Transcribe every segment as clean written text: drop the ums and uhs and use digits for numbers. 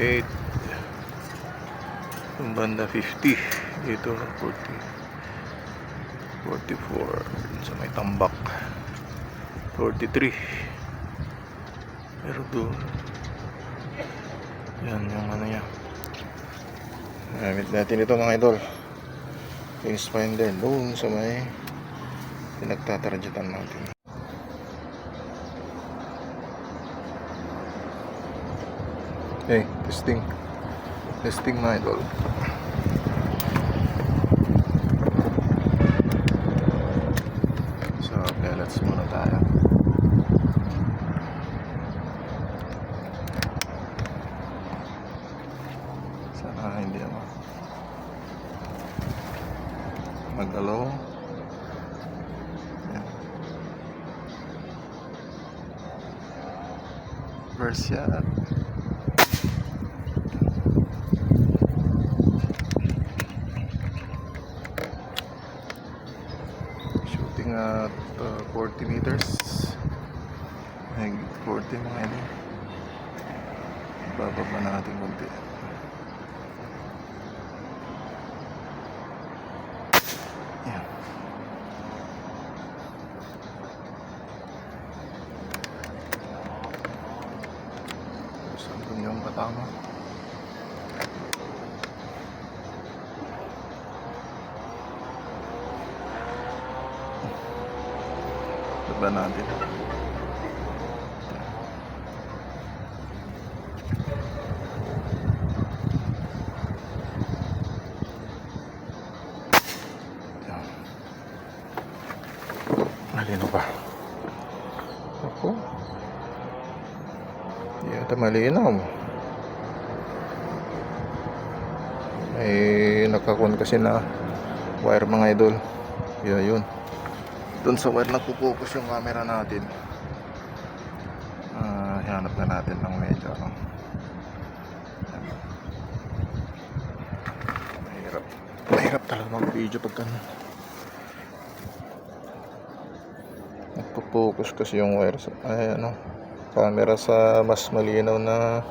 48. Yung banda 50. Dito 40. 44. Sa may tambak 43. Pero doon yan yung ano niya. Gamit natin ito mga idol. Yung finder doon sa may pinagtatarjetan natin. Okay, testing mga idol. So pellets muna tayo. Sana hindi ako mag-allow. First shot. Shooting at 40 meters. Ay, 40 mga ito. Bababa natin konti. Yan. Saan dun yung katama? Baba natin. Malino ba? Ako? Hindi ata malinaw. May nakakon kasi na wire mga idol. Kaya yun. Doon sa wire nagpo-focus yung camera natin. Hanap na natin ng medyo mahirap talaga mag-video pag nagpo-focus kasi yung wire camera sa mas malinaw na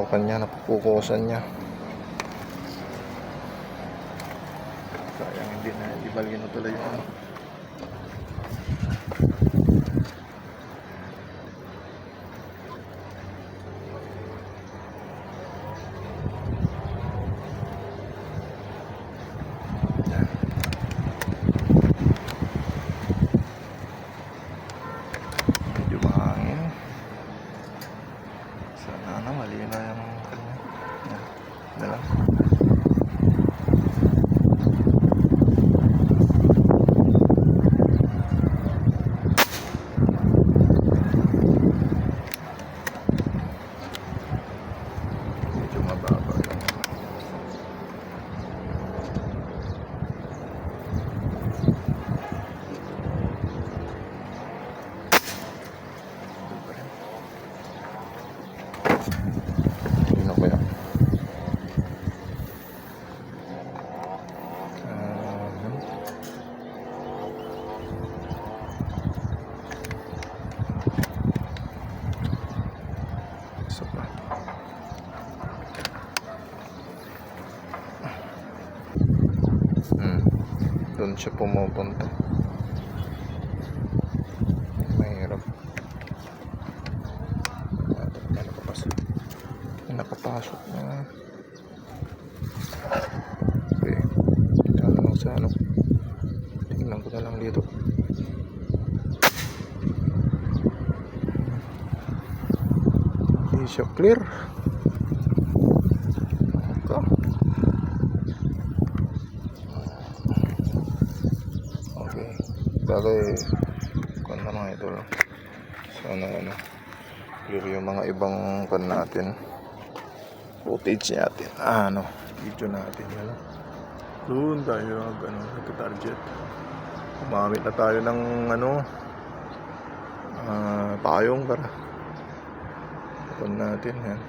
kanya napupukusan niya. Sayang hindi malinaw tuloy yung medyo mahangin. Sana malinaw yung kanya. Yan, dalang. Medyo mababa lang. Ano kaya? Isa pa. Doon siya pumupunta. Mahirap. Nakapasok na. Okay. Tingnan lang sa tingnan ko na lang dito. Hindi siya clear. Okay. Bagay kung na mga idol. Sana clear yung mga ibang natin. Footage natin. Video natin. Doon tayo nagka-target. Gumamit na tayo ng payong para natin yan.